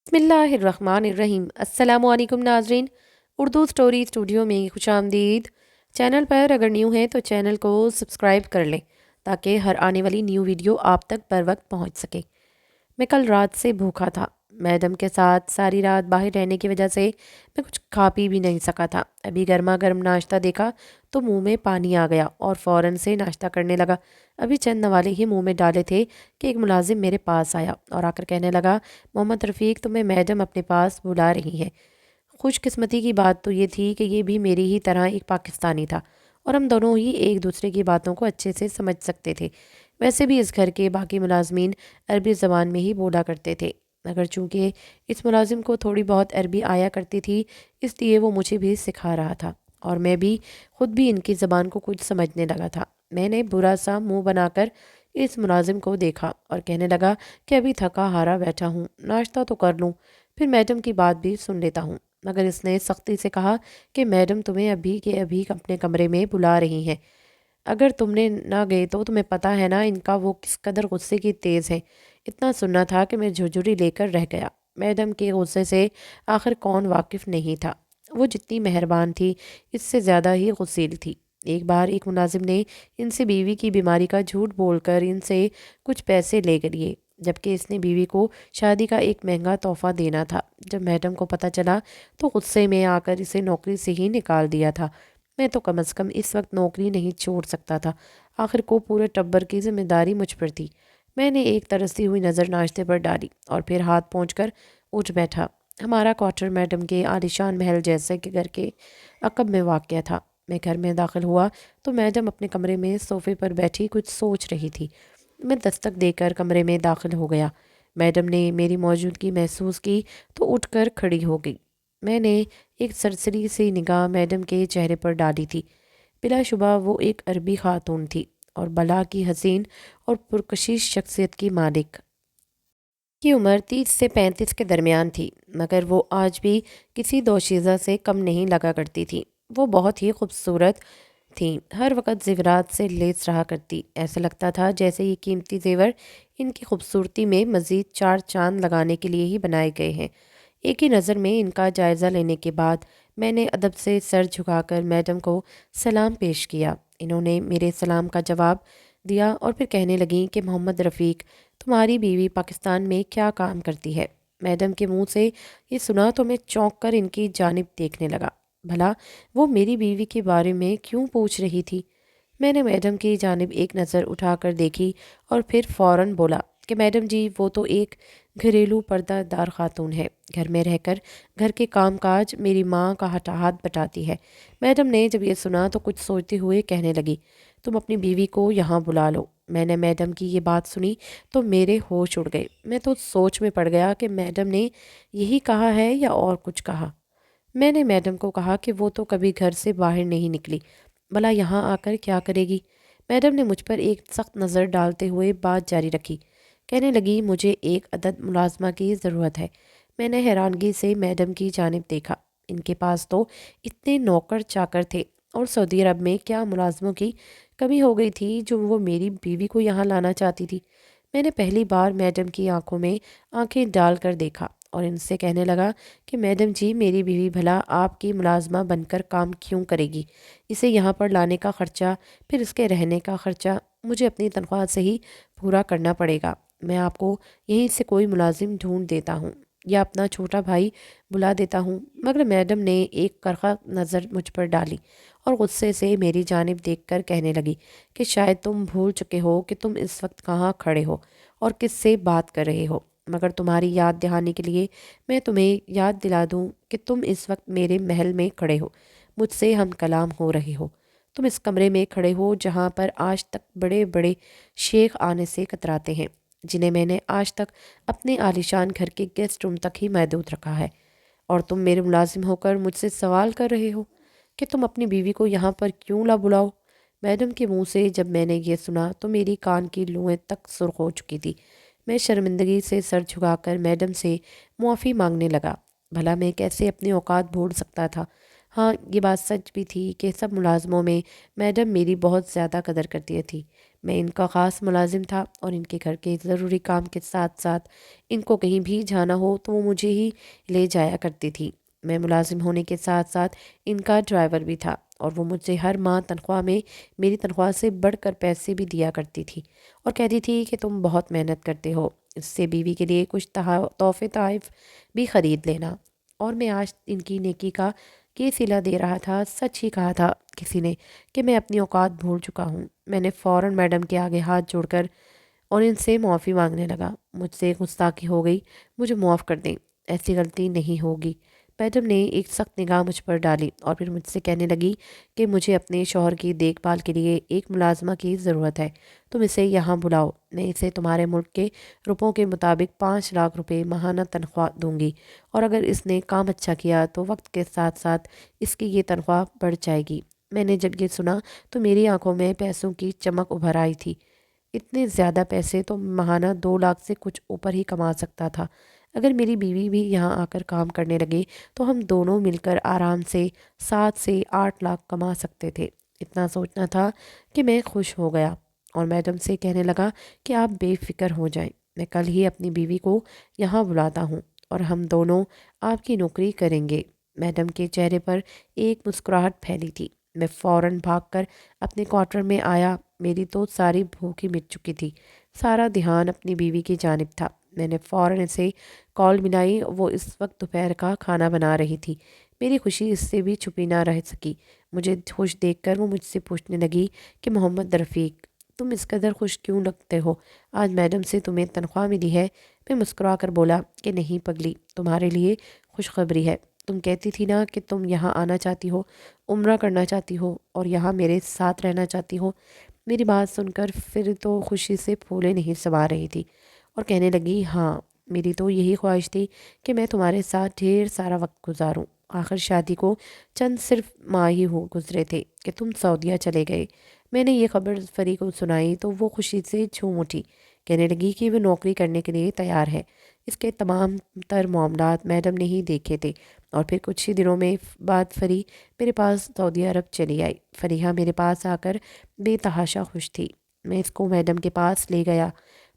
بسم اللہ الرحمن الرحیم۔ السلام علیکم ناظرین، اردو سٹوری اسٹوڈیو میں خوش آمدید۔ چینل پر اگر نیو ہیں تو چینل کو سبسکرائب کر لیں تاکہ ہر آنے والی نیو ویڈیو آپ تک بر وقت پہنچ سکے۔ میں کل رات سے بھوکا تھا۔ میڈم کے ساتھ ساری رات باہر رہنے کی وجہ سے میں کچھ کھا پی بھی نہیں سکا تھا۔ ابھی گرما گرم ناشتہ دیکھا تو منہ میں پانی آ گیا اور فوراً سے ناشتہ کرنے لگا۔ ابھی چند نوالے ہی منہ میں ڈالے تھے کہ ایک ملازم میرے پاس آیا اور آ کر کہنے لگا، محمد رفیق تمہیں میڈم اپنے پاس بلا رہی ہیں۔ خوش قسمتی کی بات تو یہ تھی کہ یہ بھی میری ہی طرح ایک پاکستانی تھا اور ہم دونوں ہی ایک دوسرے کی باتوں کو اچھے سے سمجھ سکتے تھے۔ ویسے بھی اس گھر کے باقی ملازمین عربی زبان میں ہی بولا کرتے تھے، مگر چونکہ اس ملازم کو تھوڑی بہت عربی آیا کرتی تھی اس لیے وہ مجھے بھی سکھا رہا تھا اور میں بھی خود بھی ان کی زبان کو کچھ سمجھنے لگا تھا۔ میں نے برا سا منہ بنا کر اس ملازم کو دیکھا اور کہنے لگا کہ ابھی تھکا ہارا بیٹھا ہوں، ناشتہ تو کر لوں، پھر میڈم کی بات بھی سن لیتا ہوں۔ مگر اس نے سختی سے کہا کہ میڈم تمہیں ابھی کے ابھی اپنے کمرے میں بلا رہی ہیں، اگر تم نے نہ گئے تو تمہیں پتہ ہے نا ان کا وہ کس قدر غصے کی تیز ہے۔ اتنا سننا تھا کہ میں جھرجھری لے کر رہ گیا۔ میڈم کے غصے سے آخر کون واقف نہیں تھا؟ وہ جتنی مہربان تھی اس سے زیادہ ہی غصیل تھی۔ ایک بار ایک ملازم نے ان سے بیوی کی بیماری کا جھوٹ بول کر ان سے کچھ پیسے لے لیے، جبکہ اس نے بیوی کو شادی کا ایک مہنگا تحفہ دینا تھا۔ جب میڈم کو پتہ چلا تو غصے میں آ کر اسے نوکری سے ہی نکال دیا تھا۔ میں تو کم از کم اس وقت نوکری نہیں چھوڑ سکتا تھا، آخر کو پورے ٹبر کی ذمہ داری مجھ پر تھی۔ میں نے ایک ترستی ہوئی نظر ناشتے پر ڈالی اور پھر ہاتھ پہنچ کر اٹھ بیٹھا۔ ہمارا کوارٹر میڈم کے عالیشان محل جیسے کہ گھر کے عقب میں واقع تھا۔ میں گھر میں داخل ہوا تو میڈم اپنے کمرے میں صوفے پر بیٹھی کچھ سوچ رہی تھی۔ میں دستک دے کر کمرے میں داخل ہو گیا۔ میڈم نے میری موجودگی محسوس کی تو اٹھ کر کھڑی ہو گئی۔ میں نے ایک سرسری سی نگاہ میڈم کے چہرے پر ڈالی تھی۔ بلا شبہ وہ ایک عربی خاتون تھی اور بلا کی حسین اور پرکشش شخصیت کی مالک۔ کی عمر 30 سے 35 کے درمیان تھی، مگر وہ آج بھی کسی دوشیزہ سے کم نہیں لگا کرتی تھی۔ وہ بہت ہی خوبصورت تھیں، ہر وقت زیورات سے لیس رہا کرتی۔ ایسا لگتا تھا جیسے یہ قیمتی زیور ان کی خوبصورتی میں مزید 4 چاند لگانے کے لیے ہی بنائے گئے ہیں۔ ایک ہی نظر میں ان کا جائزہ لینے کے بعد میں نے ادب سے سر جھکا کر میڈم کو سلام پیش کیا۔ انہوں نے میرے سلام کا جواب دیا اور پھر کہنے لگیں کہ محمد رفیق تمہاری بیوی پاکستان میں کیا کام کرتی ہے؟ میڈم کے منہ سے یہ سنا تو میں چونک کر ان کی جانب دیکھنے لگا۔ بھلا وہ میری بیوی کے بارے میں کیوں پوچھ رہی تھی؟ میں نے میڈم کی جانب ایک نظر اٹھا کر دیکھی اور پھر فوراً بولا کہ میڈم جی وہ تو ایک گھریلو پردہ دار خاتون ہے، گھر میں رہ کر گھر کے کام کاج میری ماں کا ہاتھ بٹاتی ہے۔ میڈم نے جب یہ سنا تو کچھ سوچتے ہوئے کہنے لگی، تم اپنی بیوی کو یہاں بلا لو۔ میں نے میڈم کی یہ بات سنی تو میرے ہوش اڑ گئے۔ میں تو سوچ میں پڑ گیا کہ میڈم نے یہی کہا ہے یا اور کچھ کہا۔ میں نے میڈم کو کہا کہ وہ تو کبھی گھر سے باہر نہیں نکلی، بھلا یہاں آ کر کیا کرے گی؟ میڈم نے مجھ پر ایک سخت نظر ڈالتے ہوئے بات جاری رکھی، کہنے لگی مجھے ایک عدد ملازمہ کی ضرورت ہے۔ میں نے حیرانگی سے میڈم کی جانب دیکھا۔ ان کے پاس تو اتنے نوکر چاکر تھے اور سعودی عرب میں کیا ملازموں کی کمی ہو گئی تھی جو وہ میری بیوی کو یہاں لانا چاہتی تھی؟ میں نے پہلی بار میڈم کی آنکھوں میں آنکھیں ڈال کر دیکھا اور ان سے کہنے لگا کہ میڈم جی میری بیوی بھلا آپ کی ملازمہ بن کر کام کیوں کرے گی؟ اسے یہاں پر لانے کا خرچہ، پھر اس کے رہنے کا خرچہ مجھے اپنی تنخواہ سے ہی پورا کرنا پڑے گا۔ میں آپ کو یہیں سے کوئی ملازم ڈھونڈ دیتا ہوں یا اپنا چھوٹا بھائی بلا دیتا ہوں۔ مگر میڈم نے ایک کرخا نظر مجھ پر ڈالی اور غصے سے میری جانب دیکھ کر کہنے لگی کہ شاید تم بھول چکے ہو کہ تم اس وقت کہاں کھڑے ہو اور کس سے بات کر رہے ہو، مگر تمہاری یاد دہانی کے لیے میں تمہیں یاد دلا دوں کہ تم اس وقت میرے محل میں کھڑے ہو، مجھ سے ہم کلام ہو رہے ہو۔ تم اس کمرے میں کھڑے ہو جہاں پر آج تک بڑے بڑے شیخ آنے سے کتراتے ہیں، جنہیں میں نے آج تک اپنے عالیشان گھر کے گیسٹ روم تک ہی محدود رکھا ہے، اور تم میرے ملازم ہو کر مجھ سے سوال کر رہے ہو کہ تم اپنی بیوی کو یہاں پر کیوں نہ بلاؤ؟ میڈم کے منہ سے جب میں نے یہ سنا تو میری کان کی لوئیں تک سرخ ہو چکی تھی۔ میں شرمندگی سے سر جھکا کر میڈم سے معافی مانگنے لگا۔ بھلا میں کیسے اپنے اوقات بھول سکتا تھا؟ ہاں یہ بات سچ بھی تھی کہ سب ملازموں میں میڈم میری بہت زیادہ قدر کرتی تھی۔ میں ان کا خاص ملازم تھا اور ان کے گھر کے ضروری کام کے ساتھ ساتھ ان کو کہیں بھی جانا ہو تو وہ مجھے ہی لے جایا کرتی تھی۔ میں ملازم ہونے کے ساتھ ساتھ ان کا ڈرائیور بھی تھا اور وہ مجھ سے ہر ماہ تنخواہ میں میری تنخواہ سے بڑھ کر پیسے بھی دیا کرتی تھی اور کہتی تھی کہ تم بہت محنت کرتے ہو، اس سے بیوی کے لیے کچھ تحفے تحائف بھی خرید لینا۔ اور میں آج ان کی نیکی کا یہ صلہ دے رہا تھا۔ سچ ہی کہا تھا کسی نے کہ میں اپنی اوقات بھول چکا ہوں۔ میں نے فوراً میڈم کے آگے ہاتھ جوڑ کر اور ان سے معافی مانگنے لگا۔ مجھ سے گستاخی ہو گئی، مجھے معاف کر دیں، ایسی غلطی نہیں ہوگی۔ میڈم نے ایک سخت نگاہ مجھ پر ڈالی اور پھر مجھ سے کہنے لگی کہ مجھے اپنے شوہر کی دیکھ بھال کے لیے ایک ملازمہ کی ضرورت ہے، تم اسے یہاں بلاؤ، میں اسے تمہارے ملک کے روپوں کے مطابق 5 لاکھ روپے ماہانہ تنخواہ دوں گی، اور اگر اس نے کام اچھا کیا تو وقت کے ساتھ ساتھ اس کی یہ تنخواہ بڑھ جائے گی۔ میں نے جب یہ سنا تو میری آنکھوں میں پیسوں کی چمک ابھر آئی تھی۔ اتنے زیادہ پیسے تو ماہانہ 2 لاکھ سے کچھ اوپر ہی کما سکتا تھا۔ اگر میری بیوی بھی یہاں آ کر کام کرنے لگے تو ہم دونوں مل کر آرام سے 7 سے 8 لاکھ کما سکتے تھے۔ اتنا سوچنا تھا کہ میں خوش ہو گیا اور میڈم سے کہنے لگا کہ آپ بے فکر ہو جائیں، میں کل ہی اپنی بیوی کو یہاں بلاتا ہوں اور ہم دونوں آپ کی نوکری کریں گے۔ میڈم کے چہرے پر ایک مسکراہٹ پھیلی تھی۔ میں فوراً بھاگ کر اپنے کوارٹر میں آیا۔ میری تو ساری بھوک ہی مٹ چکی تھی، سارا دھیان اپنی بیوی کی جانب تھا۔ میں نے فوراً اسے کال ملائی، وہ اس وقت دوپہر کا کھانا بنا رہی تھی۔ میری خوشی اس سے بھی چھپی نہ رہ سکی۔ مجھے خوش دیکھ کر وہ مجھ سے پوچھنے لگی کہ محمد رفیق، تم اس قدر خوش کیوں لگتے ہو؟ آج میڈم سے تمہیں تنخواہ ملی ہے؟ میں مسکرا کر بولا کہ نہیں پگلی، تمہارے لیے خوشخبری ہے۔ تم کہتی تھی نا کہ تم یہاں آنا چاہتی ہو، عمرہ کرنا چاہتی ہو اور یہاں میرے ساتھ رہنا چاہتی ہو۔ میری بات سن کر پھر تو خوشی سے پھولے نہیں سما رہی تھی اور کہنے لگی ہاں، میری تو یہی خواہش تھی کہ میں تمہارے ساتھ ڈھیر سارا وقت گزاروں۔ آخر شادی کو چند صرف ماہ ہی گزرے تھے کہ تم سعودیہ چلے گئے۔ میں نے یہ خبر فری کو سنائی تو وہ خوشی سے جھوم اٹھی، کہنے لگی کہ وہ نوکری کرنے کے لیے تیار ہے۔ اس کے تمام تر معاملات میڈم نے ہی دیکھے تھے اور پھر کچھ ہی دنوں میں بعد فری میرے پاس سعودی عرب چلی آئی۔ فریحہ میرے پاس آ کر بے تحاشا خوش تھی۔ میں اس کو میڈم کے پاس لے گیا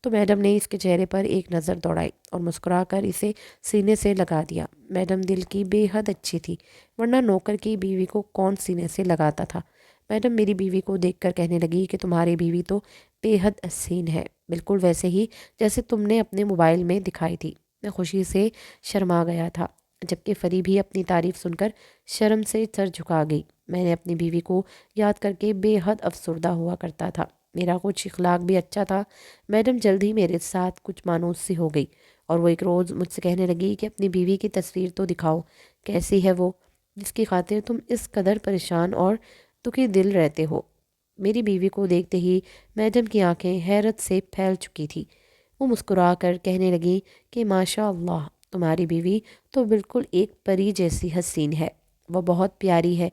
تو میڈم نے اس کے چہرے پر ایک نظر دوڑائی اور مسکرا کر اسے سینے سے لگا دیا۔ میڈم دل کی بے حد اچھی تھی، ورنہ نوکر کی بیوی کو کون سینے سے لگاتا تھا۔ میڈم میری بیوی کو دیکھ کر کہنے لگی کہ تمہاری بیوی تو بے حد حسین ہے، بالکل ویسے ہی جیسے تم نے اپنے موبائل میں دکھائی تھی۔ میں خوشی سے شرما گیا تھا، جبکہ فری بھی اپنی تعریف سن کر شرم سے سر جھکا گئی۔ میں نے اپنی بیوی کو یاد کر کے بے حد افسردہ ہوا کرتا تھا۔ میرا کچھ اخلاق بھی اچھا تھا۔ میڈم جلد ہی میرے ساتھ کچھ مانوس سی ہو گئی اور وہ ایک روز مجھ سے کہنے لگی کہ اپنی بیوی کی تصویر تو دکھاؤ، کیسی ہے وہ جس کی خاطر تم اس قدر پریشان اور دکھی دل رہتے ہو۔ میری بیوی کو دیکھتے ہی میڈم کی آنکھیں حیرت سے پھیل چکی تھی۔ وہ مسکرا کر کہنے لگی کہ ماشاء اللہ، تمہاری بیوی تو بالکل ایک پری جیسی حسین ہے، وہ بہت پیاری ہے،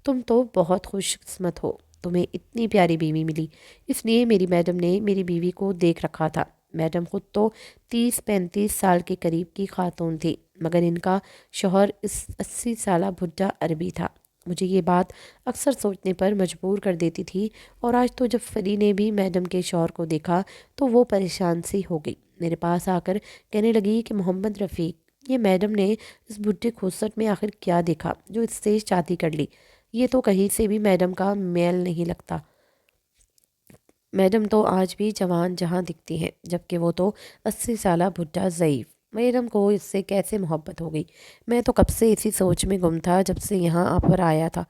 تم تو بہت خوش قسمت ہو، تمہیں اتنی پیاری بیوی ملی۔ اس لیے میری میڈم نے میری بیوی کو دیکھ رکھا تھا۔ میڈم خود تو 30-35 سال کے قریب کی خاتون تھی، مگر ان کا شوہر 80 سالہ بڈھا عربی تھا۔ مجھے یہ بات اکثر سوچنے پر مجبور کر دیتی تھی، اور آج تو جب فری نے بھی میڈم کے شوہر کو دیکھا تو وہ پریشان سی ہو گئی۔ میرے پاس آ کر کہنے لگی کہ محمد رفیق، یہ میڈم نے اس بڈھے کھوسٹ میں آخر کیا دیکھا جو اس سے شادی کر لی؟ یہ تو کہیں سے بھی میڈم کا میل نہیں لگتا۔ میڈم تو آج بھی جوان جہاں دکھتی ہیں، جبکہ وہ تو 80 سالہ بڈھا ضعیف۔ میڈم کو اس سے کیسے محبت ہو گئی؟ میں تو کب سے اسی سوچ میں گم تھا جب سے یہاں آ پر آیا تھا۔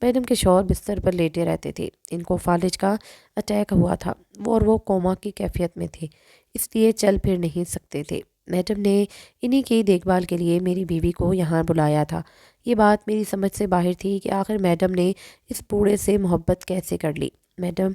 میڈم کے شوہر بستر پر لیٹے رہتے تھے، ان کو فالج کا اٹیک ہوا تھا وہ کوما کی کیفیت میں تھے، اس لیے چل پھر نہیں سکتے تھے۔ میڈم نے انہی کی دیکھ بھال کے لیے میری بیوی کو یہاں بلایا تھا۔ یہ بات میری سمجھ سے باہر تھی کہ آخر میڈم نے اس بوڑھے سے محبت کیسے کر لی۔ میڈم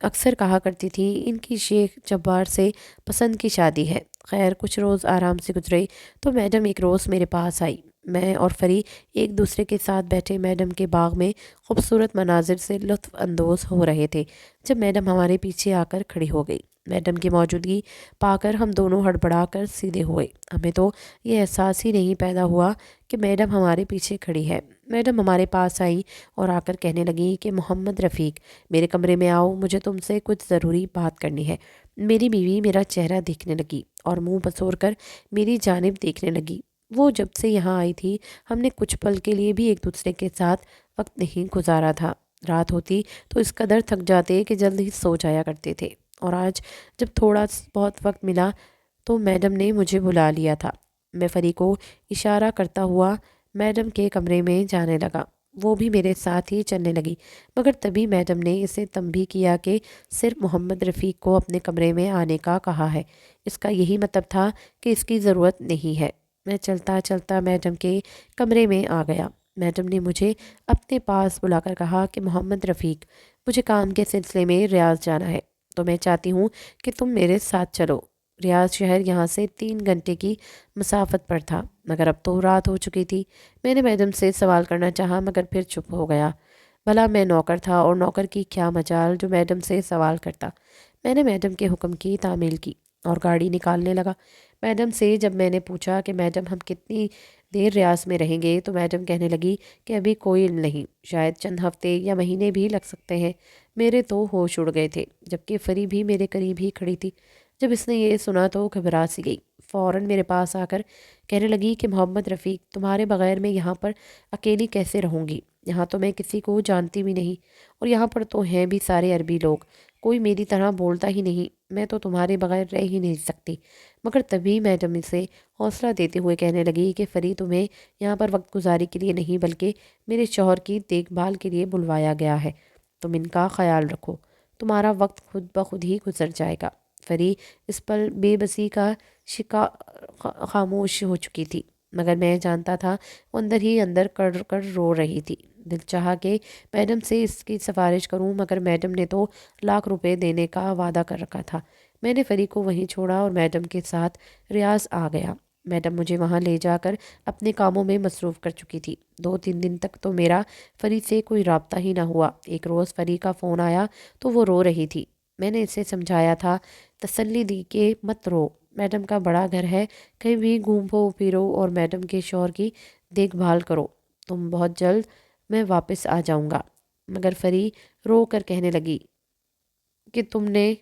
اکثر کہا کرتی تھی ان کی شیخ جبار سے پسند کی شادی ہے۔ خیر کچھ روز آرام سے گزرے تو میڈم ایک روز میرے پاس آئی۔ میں اور فری ایک دوسرے کے ساتھ بیٹھے میڈم کے باغ میں خوبصورت مناظر سے لطف اندوز ہو رہے تھے جب میڈم ہمارے پیچھے آ کر کھڑی ہو گئی۔ میڈم کی موجودگی پا کر ہم دونوں ہڑبڑا کر سیدھے ہوئے۔ ہمیں تو یہ احساس ہی نہیں پیدا ہوا کہ میڈم ہمارے پیچھے کھڑی ہے۔ میڈم ہمارے پاس آئی اور آ کر کہنے لگی کہ محمد رفیق میرے کمرے میں آؤ، مجھے تم سے کچھ ضروری بات کرنی ہے۔ میری بیوی میرا چہرہ دیکھنے لگی اور منہ بسور کر میری جانب دیکھنے لگی۔ وہ جب سے یہاں آئی تھی ہم نے کچھ پل کے لیے بھی ایک دوسرے کے ساتھ وقت نہیں گزارا تھا۔ رات ہوتی تو اس قدر تھک جاتے کہ جلد ہی سو جایا کرتے تھے، اور آج جب تھوڑا بہت وقت ملا تو میڈم نے مجھے بلا لیا تھا۔ میں فری کو اشارہ کرتا ہوا میڈم کے کمرے میں جانے لگا۔ وہ بھی میرے ساتھ ہی چلنے لگی، مگر تبھی میڈم نے اسے تنبیہ کیا کہ صرف محمد رفیق کو اپنے کمرے میں آنے کا کہا ہے۔ اس کا یہی مطلب تھا کہ اس کی ضرورت نہیں ہے۔ میں چلتا چلتا میڈم کے کمرے میں آ گیا۔ میڈم نے مجھے اپنے پاس بلا کر کہا کہ محمد رفیق، مجھے کام کے سلسلے میں ریاض جانا ہے، تو میں چاہتی ہوں کہ تم میرے ساتھ چلو۔ ریاض شہر یہاں سے 3 گھنٹے کی مسافت پر تھا، مگر اب تو رات ہو چکی تھی۔ میں نے میڈم سے سوال کرنا چاہا مگر پھر چپ ہو گیا۔ بھلا میں نوکر تھا اور نوکر کی کیا مجال جو میڈم سے سوال کرتا۔ میں نے میڈم کے حکم کی تعمیل کی اور گاڑی نکالنے لگا۔ میڈم سے جب میں نے پوچھا کہ میڈم ہم کتنی دیر ریاض میں رہیں گے تو میڈم کہنے لگی کہ ابھی کوئی علم نہیں، شاید چند ہفتے یا مہینے بھی لگ سکتے ہیں۔ میرے تو ہوش اڑ گئے تھے، جبکہ فری بھی میرے قریب ہی کھڑی تھی۔ جب اس نے یہ سنا تو گھبرا سی گئی، فوراً میرے پاس آ کر کہنے لگی کہ محمد رفیق، تمہارے بغیر میں یہاں پر اکیلی کیسے رہوں گی؟ یہاں تو میں کسی کو جانتی بھی نہیں، اور یہاں پر تو ہیں بھی سارے عربی لوگ، کوئی میری طرح بولتا ہی نہیں، میں تو تمہارے بغیر رہ ہی نہیں سکتی۔ مگر تبھی میڈم اسے حوصلہ دیتے ہوئے کہنے لگی کہ فری، تمہیں یہاں پر وقت گزاری کے لیے نہیں بلکہ میرے شوہر کی دیکھ بھال کے لیے بلوایا گیا ہے۔ تم ان کا خیال رکھو، تمہارا وقت خود بخود ہی گزر جائے گا۔ فری اس پل بے بسی کا شکار خاموش ہو چکی تھی، مگر میں جانتا تھا وہ اندر ہی اندر کر کر رو رہی تھی۔ دل چاہا کہ میڈم سے اس کی سفارش کروں، مگر میڈم نے تو لاکھ روپے دینے کا وعدہ کر رکھا تھا۔ میں نے فری کو وہیں چھوڑا اور میڈم کے ساتھ ریاض آ گیا۔ میڈم مجھے وہاں لے جا کر اپنے کاموں میں مصروف کر چکی تھی۔ 2-3 دن تک تو میرا فری سے کوئی رابطہ ہی نہ ہوا۔ ایک روز فری کا فون آیا تو وہ رو رہی تھی۔ میں نے اسے سمجھایا تھا، تسلی دی کہ مت رو، میڈم کا بڑا گھر ہے، کہیں بھی گھومو پھرو اور میڈم کے شوہر کی دیکھ بھال کرو، تم بہت جلد میں واپس آ جاؤں گا۔ مگر فری رو کر کہنے لگی کہ تم نے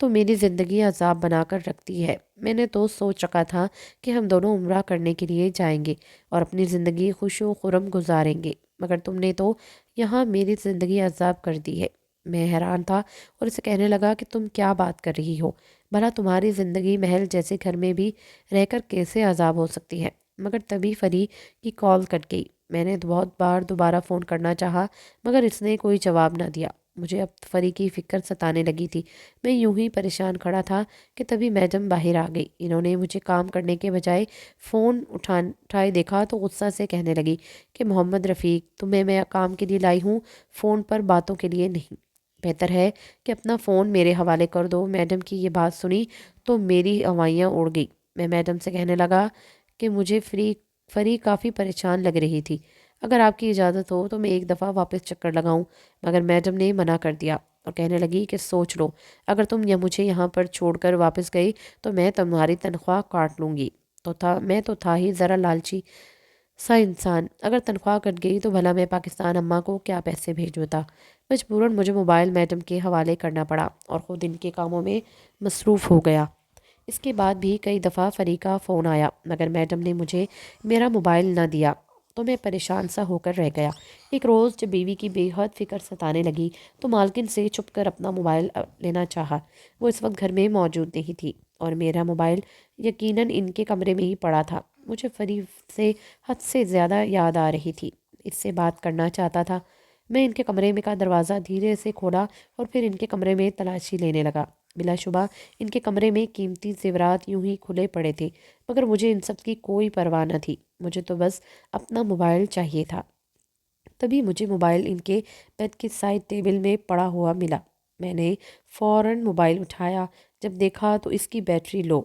تو میری زندگی عذاب بنا کر رکھ دی ہے۔ میں نے تو سوچ رکھا تھا کہ ہم دونوں عمرہ کرنے کے لیے جائیں گے اور اپنی زندگی خوش و خرم گزاریں گے، مگر تم نے تو یہاں میری زندگی عذاب کر دی ہے۔ میں حیران تھا اور اسے کہنے لگا کہ تم کیا بات کر رہی ہو؟ بھلا تمہاری زندگی محل جیسے گھر میں بھی رہ کر کیسے عذاب ہو سکتی ہے؟ مگر تبھی فری کی کال کٹ گئی۔ میں نے بہت بار دوبارہ فون کرنا چاہا مگر اس نے کوئی جواب نہ دیا۔ مجھے اب فری کی فکر ستانے لگی تھی۔ میں یوں ہی پریشان کھڑا تھا کہ تبھی میڈم باہر آ گئی۔ انہوں نے مجھے کام کرنے کے بجائے فون اٹھائے دیکھا تو غصہ سے کہنے لگی کہ محمد رفیق، تمہیں میں کام کے لیے لائی ہوں، فون پر باتوں کے لیے نہیں۔ بہتر ہے کہ اپنا فون میرے حوالے کر دو۔ میڈم کی یہ بات سنی تو میری ہوائیاں اڑ گئی۔ میں میڈم سے کہنے لگا کہ مجھے فری کافی پریشان لگ رہی تھی، اگر آپ کی اجازت ہو تو میں ایک دفعہ واپس چکر لگاؤں، مگر میڈم نے منع کر دیا اور کہنے لگی کہ سوچ لو، اگر تم مجھے یہاں پر چھوڑ کر واپس گئی تو میں تمہاری تنخواہ کاٹ لوں گی۔ میں تو تھا ہی ذرا لالچی سا انسان، اگر تنخواہ کٹ گئی تو بھلا میں پاکستان اماں کو کیا پیسے بھیجتا۔ مجبوراً مجھے موبائل میڈم کے حوالے کرنا پڑا اور خود ان کے کاموں میں مصروف ہو گیا۔ اس کے بعد بھی کئی دفعہ فری کا فون آیا مگر میڈم نے مجھے میرا موبائل نہ دیا تو میں پریشان سا ہو کر رہ گیا۔ ایک روز جب بیوی کی بے حد فکر ستانے لگی تو مالکن سے چھپ کر اپنا موبائل لینا چاہا۔ وہ اس وقت گھر میں موجود نہیں تھی اور میرا موبائل یقیناً ان کے کمرے میں ہی پڑا تھا۔ مجھے فری سے حد سے زیادہ یاد آ رہی تھی، اس سے بات کرنا چاہتا تھا۔ میں ان کے کمرے میں کا دروازہ دھیرے سے کھولا اور پھر ان کے کمرے میں تلاشی لینے لگا۔ بلا شبہ ان کے کمرے میں قیمتی زیورات یوں ہی کھلے پڑے تھے، مگر مجھے ان سب کی کوئی پرواہ نہ تھی۔ مجھے تو بس اپنا موبائل چاہیے تھا۔ تبھی مجھے موبائل ان کے بیڈ کے سائڈ ٹیبل میں پڑا ہوا ملا۔ میں نے فوراً موبائل اٹھایا، جب دیکھا تو اس کی بیٹری لو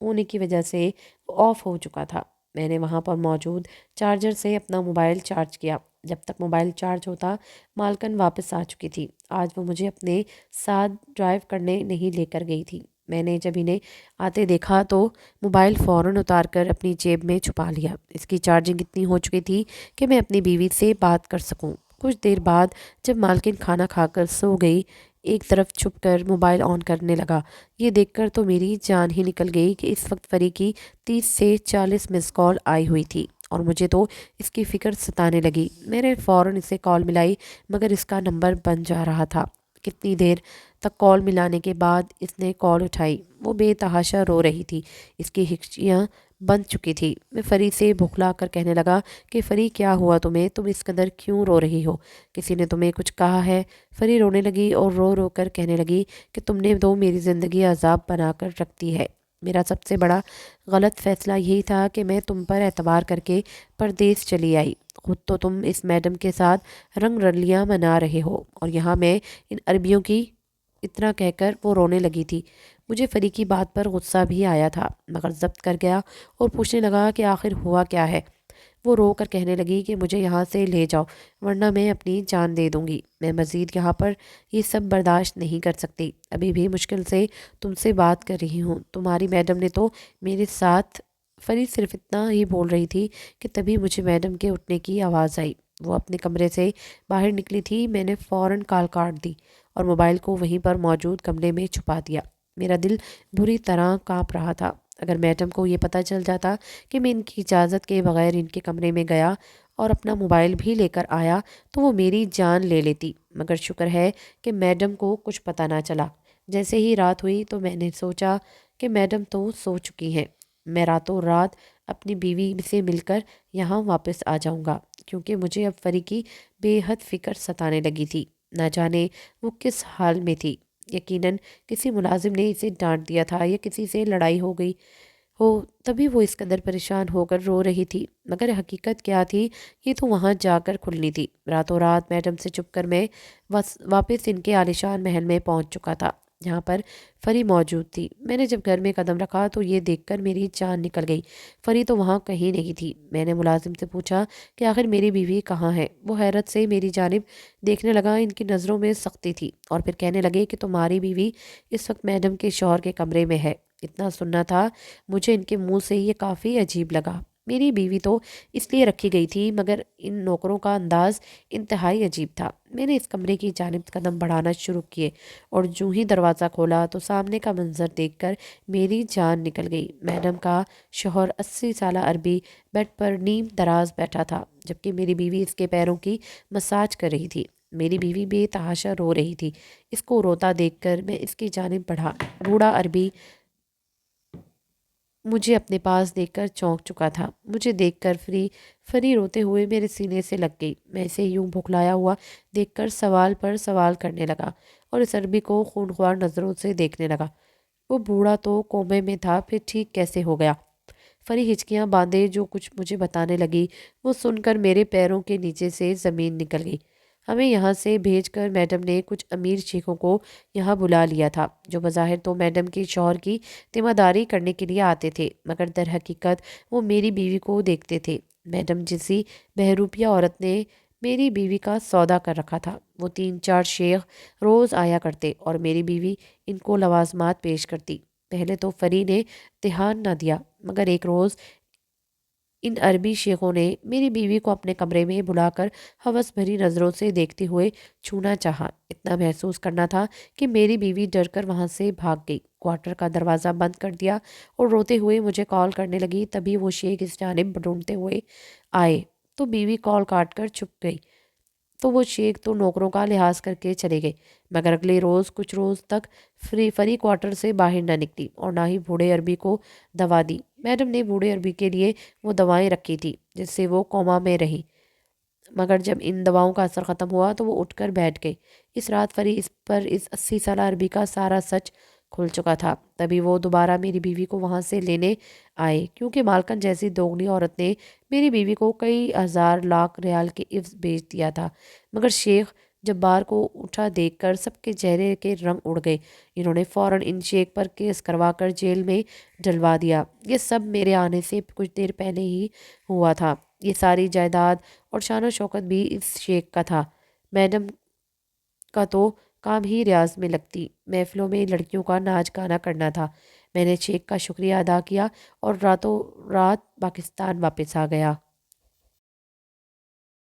ہونے کی وجہ سے آف ہو چکا تھا۔ میں نے وہاں پر موجود چارجر سے اپنا موبائل چارج کیا۔ جب تک موبائل چارج ہوتا مالکن واپس آ چکی تھی۔ آج وہ مجھے اپنے ساتھ ڈرائیو کرنے نہیں لے کر گئی تھی۔ میں نے جب انہیں آتے دیکھا تو موبائل فوراً اتار کر اپنی جیب میں چھپا لیا۔ اس کی چارجنگ اتنی ہو چکی تھی کہ میں اپنی بیوی سے بات کر سکوں۔ کچھ دیر بعد جب مالکن کھانا کھا کر سو گئی، ایک طرف چھپ کر موبائل آن کرنے لگا۔ یہ دیکھ کر تو میری جان ہی نکل گئی کہ اس وقت فری کی 30 سے 40 مس کال آئی ہوئی تھی اور مجھے تو اس کی فکر ستانے لگی۔ میں نے فوراً اسے کال ملائی مگر اس کا نمبر بند جا رہا تھا۔ کتنی دیر تک کال ملانے کے بعد اس نے کال اٹھائی۔ وہ بے تحاشا رو رہی تھی، اس کی ہچکیاں بند چکی تھی۔ میں فری سے بھکلا کر کہنے لگا کہ فری کیا ہوا تمہیں؟ تم اس قدر کیوں رو رہی ہو؟ کسی نے تمہیں کچھ کہا ہے؟ فری رونے لگی اور رو رو کر کہنے لگی کہ تم نے تو میری زندگی عذاب بنا کر رکھ دی ہے۔ میرا سب سے بڑا غلط فیصلہ یہی تھا کہ میں تم پر اعتبار کر کے پردیس چلی آئی۔ خود تو تم اس میڈم کے ساتھ رنگ رلیاں منا رہے ہو اور یہاں میں ان عربیوں کی، اتنا کہہ کر وہ رونے لگی تھی۔ مجھے فری کی بات پر غصہ بھی آیا تھا مگر ضبط کر گیا اور پوچھنے لگا کہ آخر ہوا کیا ہے۔ وہ رو کر کہنے لگی کہ مجھے یہاں سے لے جاؤ ورنہ میں اپنی جان دے دوں گی۔ میں مزید یہاں پر یہ سب برداشت نہیں کر سکتی۔ ابھی بھی مشکل سے تم سے بات کر رہی ہوں۔ تمہاری میڈم نے تو میرے ساتھ… فری صرف اتنا ہی بول رہی تھی کہ تبھی مجھے میڈم کے اٹھنے کی آواز آئی۔ وہ اپنے کمرے سے باہر نکلی تھی۔ میں نے فوراً کال کاٹ دی اور موبائل کو وہیں پر موجود کمرے میں چھپا دیا۔ میرا دل بری طرح کانپ رہا تھا۔ اگر میڈم کو یہ پتہ چل جاتا کہ میں ان کی اجازت کے بغیر ان کے کمرے میں گیا اور اپنا موبائل بھی لے کر آیا تو وہ میری جان لے لیتی، مگر شکر ہے کہ میڈم کو کچھ پتہ نہ چلا۔ جیسے ہی رات ہوئی تو میں نے سوچا کہ میڈم تو سو چکی ہیں۔ میں راتوں رات اپنی بیوی سے مل کر یہاں واپس آ جاؤں گا کیونکہ مجھے اب فری کی بے حد فکر ستانے لگی تھی۔ نہ جانے وہ کس حال میں تھی۔ یقیناً کسی ملازم نے اسے ڈانٹ دیا تھا یا کسی سے لڑائی ہو گئی ہو، تبھی وہ اس قدر پریشان ہو کر رو رہی تھی۔ مگر حقیقت کیا تھی یہ تو وہاں جا کر کھلنی تھی۔ راتوں رات میڈم سے چھپ کر میں واپس ان کے عالیشان محل میں پہنچ چکا تھا جہاں پر فری موجود تھی۔ میں نے جب گھر میں قدم رکھا تو یہ دیکھ کر میری جان نکل گئی۔ فری تو وہاں کہیں نہیں تھی۔ میں نے ملازم سے پوچھا کہ آخر میری بیوی کہاں ہے؟ وہ حیرت سے میری جانب دیکھنے لگا۔ ان کی نظروں میں سختی تھی اور پھر کہنے لگے کہ تمہاری بیوی اس وقت میڈم کے شوہر کے کمرے میں ہے۔ اتنا سننا تھا مجھے ان کے منہ سے یہ کافی عجیب لگا۔ میری بیوی تو اس لیے رکھی گئی تھی مگر ان نوکروں کا انداز انتہائی عجیب تھا۔ میں نے اس کمرے کی جانب قدم بڑھانا شروع کیے اور جو ہی دروازہ کھولا تو سامنے کا منظر دیکھ کر میری جان نکل گئی۔ میڈم کا شوہر 80 سالہ عربی بیڈ پر نیم دراز بیٹھا تھا جبکہ میری بیوی اس کے پیروں کی مساج کر رہی تھی۔ میری بیوی بے تحاشا رو رہی تھی۔ اس کو روتا دیکھ کر میں اس کی جانب بڑھا۔ بوڑھا عربی مجھے اپنے پاس دیکھ کر چونک چکا تھا۔ مجھے دیکھ کر فری روتے ہوئے میرے سینے سے لگ گئی۔ میں اسے یوں بھکلایا ہوا دیکھ کر سوال پر سوال کرنے لگا اور اس عربی کو خونخوار نظروں سے دیکھنے لگا۔ وہ بوڑھا تو کومے میں تھا، پھر ٹھیک کیسے ہو گیا؟ فری ہچکیاں باندھے جو کچھ مجھے بتانے لگی وہ سن کر میرے پیروں کے نیچے سے زمین نکل گئی۔ ہمیں یہاں سے بھیج کر میڈم نے کچھ امیر شیخوں کو یہاں بلا لیا تھا جو بظاہر تو میڈم کے شوہر کی ذمہ داری کرنے کے لیے آتے تھے مگر در حقیقت وہ میری بیوی کو دیکھتے تھے۔ میڈم جیسی بہروپیہ عورت نے میری بیوی کا سودا کر رکھا تھا۔ وہ 3-4 شیخ روز آیا کرتے اور میری بیوی ان کو لوازمات پیش کرتی۔ پہلے تو فری نے دھیان نہ دیا مگر ایک روز ان عربی شیخوں نے میری بیوی کو اپنے کمرے میں بلا کر ہوس بھری نظروں سے دیکھتے ہوئے چھونا چاہا۔ اتنا محسوس کرنا تھا کہ میری بیوی ڈر کر وہاں سے بھاگ گئی، کوارٹر کا دروازہ بند کر دیا اور روتے ہوئے مجھے کال کرنے لگی۔ تبھی وہ شیخ اس جانب ڈھونڈتے ہوئے آئے تو بیوی کال کاٹ کر چھپ گئی۔ تو وہ شیخ تو نوکروں کا لحاظ کر کے چلے گئے مگر اگلے روز کچھ روز تک فری کوارٹر سے باہر نہ نکلی اور نہ ہی بوڑھے عربی کو دوا دی۔ میڈم نے بوڑھے عربی کے لیے وہ دوائیں رکھی تھی جس سے وہ کوما میں رہی مگر جب ان دواؤں کا اثر ختم ہوا تو وہ اٹھ کر بیٹھ گئی۔ اس رات فری اس 80 سالہ عربی کا سارا سچ کھل چکا تھا۔ تبھی وہ دوبارہ میری بیوی کو وہاں سے لینے آئے کیونکہ مالکن جیسی دوگنی عورت نے میری بیوی کو کئی ہزار لاکھ ریال کے عوض بیچ دیا تھا۔ مگر شیخ جبار کو اٹھا دیکھ کر سب کے چہرے کے رنگ اڑ گئے۔ انہوں نے فوراً ان شیخ پر کیس کروا کر جیل میں ڈلوا دیا۔ یہ سب میرے آنے سے کچھ دیر پہلے ہی ہوا تھا۔ یہ ساری جائیداد اور شان و شوکت بھی اس شیخ کا تھا۔ میڈم کا تو کام ہی ریاض میں لگتی محفلوں میں لڑکیوں کا ناچ گانا کرنا تھا۔ میں نے شیخ کا شکریہ ادا کیا اور راتوں رات پاکستان واپس آ گیا۔